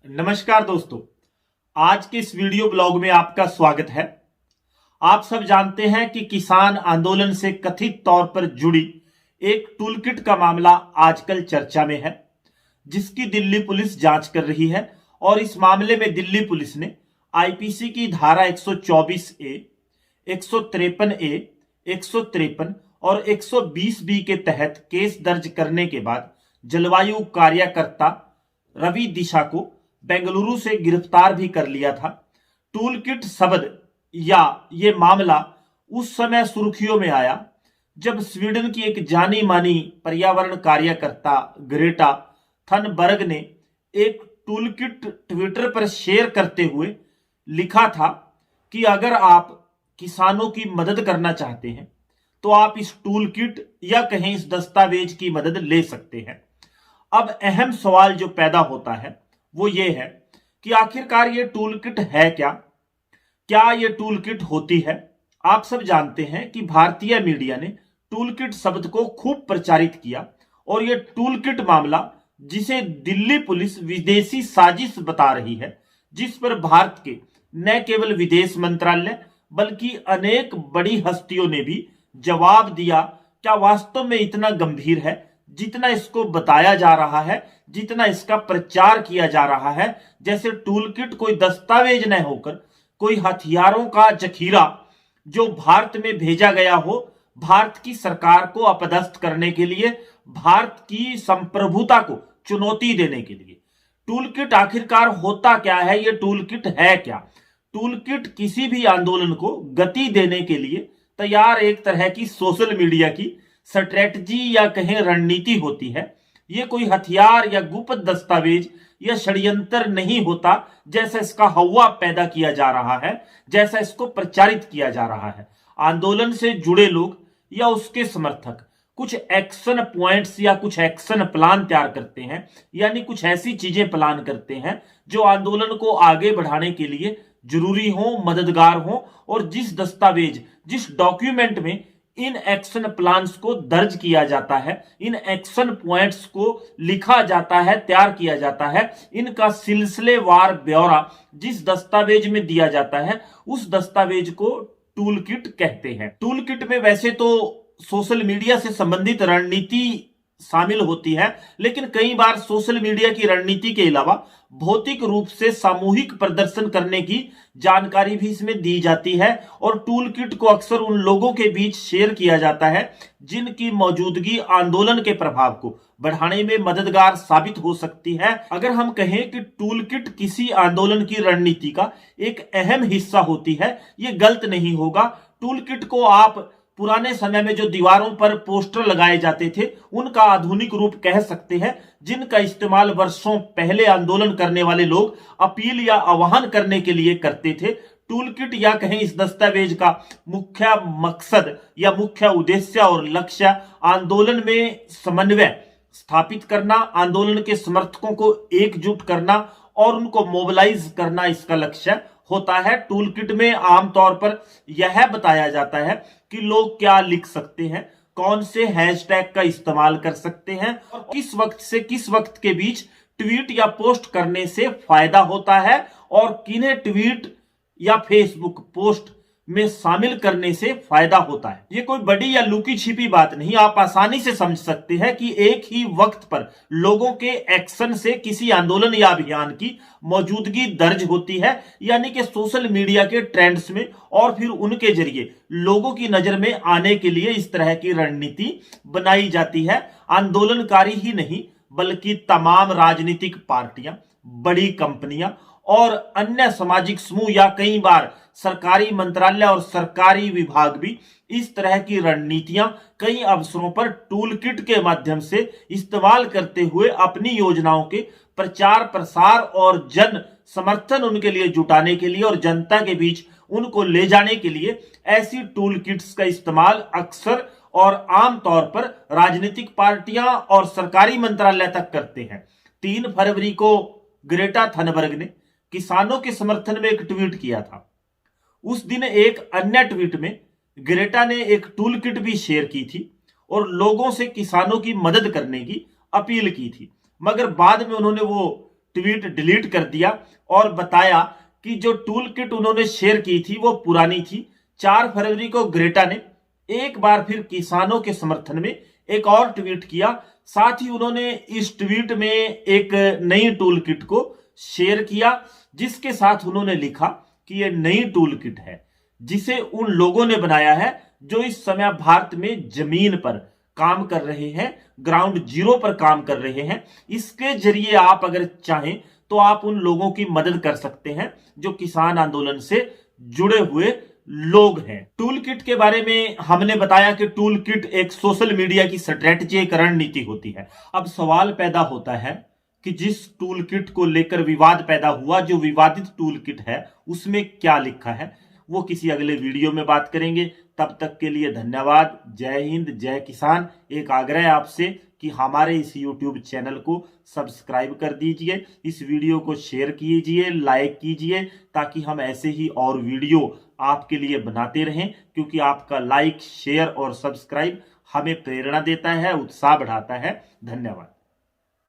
नमस्कार दोस्तों, आज के इस वीडियो ब्लॉग में आपका स्वागत है। आप सब जानते हैं कि किसान आंदोलन से कथित तौर पर जुड़ी एक टूलकिट का मामला आजकल चर्चा में है, जिसकी दिल्ली पुलिस जांच कर रही है। और इस मामले में दिल्ली पुलिस ने आईपीसी की धारा 124 ए, 153 ए, 153 और 120 बी के तहत केस दर्ज करने के बाद जलवायु कार्यकर्ता रवि दिशा को बेंगलुरु से गिरफ्तार भी कर लिया था। टूलकिट शब्द या ये मामला उस समय सुर्खियों में आया जब स्वीडन की एक जानी मानी पर्यावरण कार्यकर्ता ग्रेटा थनबर्ग ने एक टूलकिट ट्विटर पर शेयर करते हुए लिखा था कि अगर आप किसानों की मदद करना चाहते हैं तो आप इस टूलकिट या कहें इस दस्तावेज की मदद ले सकते हैं। अब अहम सवाल जो पैदा होता है वो ये है कि आखिरकार ये टूलकिट है क्या ये टूलकिट होती है। आप सब जानते हैं कि भारतीय मीडिया ने टूलकिट शब्द को खूब प्रचारित किया और ये टूलकिट मामला, जिसे दिल्ली पुलिस विदेशी साजिश बता रही है, जिस पर भारत के न केवल विदेश मंत्रालय बल्कि अनेक बड़ी हस्तियों ने भी जवाब दिया, क्या वास्तव में इतना गंभीर है जितना इसको बताया जा रहा है, जितना इसका प्रचार किया जा रहा है, जैसे टूलकिट कोई दस्तावेज न होकर कोई हथियारों का जखीरा जो भारत में भेजा गया हो, भारत की सरकार को अपदस्थ करने के लिए, भारत की संप्रभुता को चुनौती देने के लिए। टूलकिट आखिरकार होता क्या है, ये टूलकिट है क्या? टूलकिट किसी भी आंदोलन को गति देने के लिए तैयार एक तरह की सोशल मीडिया की स्ट्रेटजी या कहें रणनीति होती है। यह कोई हथियार या गुप्त दस्तावेज या षड्यंत्र नहीं होता जैसा इसका हवा पैदा किया जा रहा है, जैसा इसको प्रचारित किया जा रहा है। आंदोलन से जुड़े लोग या उसके समर्थक कुछ एक्शन पॉइंट्स या कुछ एक्शन प्लान तैयार करते हैं, यानी कुछ ऐसी चीजें प्लान करते हैं जो आंदोलन को आगे बढ़ाने के लिए जरूरी हो, मददगार हो, और जिस दस्तावेज, जिस डॉक्यूमेंट में इन एक्शन प्लान्स को दर्ज किया जाता है, इन एक्शन पॉइंट्स को लिखा जाता है, तैयार किया जाता है, इनका सिलसिलेवार ब्यौरा जिस दस्तावेज में दिया जाता है, उस दस्तावेज को टूलकिट कहते हैं। टूलकिट में वैसे तो सोशल मीडिया से संबंधित रणनीति शामिल होती है, लेकिन कई बार सोशल मीडिया की रणनीति के अलावा भौतिक रूप से सामूहिक प्रदर्शन करने की जानकारी भी इसमें दी जाती है। और टूलकिट को अक्सर उन लोगों के बीच शेयर किया जाता है जिनकी मौजूदगी आंदोलन के प्रभाव को बढ़ाने में मददगार साबित हो सकती है। अगर हम कहें कि टूलकिट किसी आंदोलन की रणनीति का एक अहम हिस्सा होती है, ये गलत नहीं होगा। टूलकिट को आप पुराने समय में जो दीवारों पर पोस्टर लगाए जाते थे उनका आधुनिक रूप कह सकते हैं, जिनका इस्तेमाल वर्षों पहले आंदोलन करने वाले लोग अपील या आह्वान करने के लिए करते थे। टूलकिट या कहें इस दस्तावेज का मुख्य मकसद या मुख्य उद्देश्य और लक्ष्य आंदोलन में समन्वय स्थापित करना, आंदोलन के समर्थकों को एकजुट करना और उनको मोबिलाइज करना इसका लक्ष्य होता है। टूलकिट में आमतौर पर यह बताया जाता है कि लोग क्या लिख सकते हैं, कौन से हैशटैग का इस्तेमाल कर सकते हैं और किस वक्त से किस वक्त के बीच ट्वीट या पोस्ट करने से फायदा होता है और किन्हें ट्वीट या फेसबुक पोस्ट में शामिल करने से फायदा होता है। ये कोई बड़ी या लुकी छिपी बात नहीं, आप आसानी से समझ सकते हैं कि एक ही वक्त पर लोगों के एक्शन से किसी आंदोलन या अभियान की मौजूदगी दर्ज होती है, यानी कि सोशल मीडिया के ट्रेंड्स में, और फिर उनके जरिए लोगों की नजर में आने के लिए इस तरह की रणनीति बनाई जाती है। आंदोलनकारी ही नहीं बल्कि तमाम राजनीतिक पार्टियां, बड़ी कंपनियां और अन्य सामाजिक समूह या कई बार सरकारी मंत्रालय और सरकारी विभाग भी इस तरह की रणनीतियां कई अवसरों पर टूलकिट के माध्यम से इस्तेमाल करते हुए अपनी योजनाओं के प्रचार प्रसार और जन समर्थन उनके लिए जुटाने के लिए और जनता के बीच उनको ले जाने के लिए ऐसी टूलकिट्स का इस्तेमाल अक्सर और आमतौर पर राजनीतिक पार्टियां और सरकारी मंत्रालय तक करते हैं। 3 फरवरी को ग्रेटा थनबर्ग ने किसानों के समर्थन में एक ट्वीट किया था। उस दिन एक अन्य ट्वीट में ग्रेटा ने एक टूलकिट भी शेयर की थी और लोगों से किसानों की मदद करने की अपील की थी, मगर बाद में उन्होंने वो ट्वीट डिलीट कर दिया और बताया कि जो टूल किट उन्होंने शेयर की थी वो पुरानी थी। 4 फरवरी को ग्रेटा ने एक बार फिर किसानों के समर्थन में एक और ट्वीट किया। साथ ही उन्होंने इस ट्वीट में एक नई टूल किट को शेयर किया, जिसके साथ उन्होंने लिखा कि यह नई टूल किट है जिसे उन लोगों ने बनाया है जो इस समय भारत में जमीन पर काम कर रहे हैं, ग्राउंड जीरो पर काम कर रहे हैं। इसके जरिए आप अगर चाहें तो आप उन लोगों की मदद कर सकते हैं जो किसान आंदोलन से जुड़े हुए लोग हैं। टूल किट के बारे में हमने बताया कि टूल किट एक सोशल मीडिया की स्ट्रेटजी, एक रणनीति होती है। अब सवाल पैदा होता है कि जिस टूल किट को लेकर विवाद पैदा हुआ, जो विवादित टूल किट है, उसमें क्या लिखा है, वो किसी अगले वीडियो में बात करेंगे। तब तक के लिए धन्यवाद। जय हिंद, जय किसान। एक आग्रह है आपसे कि हमारे इस YouTube चैनल को सब्सक्राइब कर दीजिए, इस वीडियो को शेयर कीजिए, लाइक कीजिए, ताकि हम ऐसे ही और वीडियो आपके लिए बनाते रहें, क्योंकि आपका लाइक, शेयर और सब्सक्राइब हमें प्रेरणा देता है, उत्साह बढ़ाता है। धन्यवाद।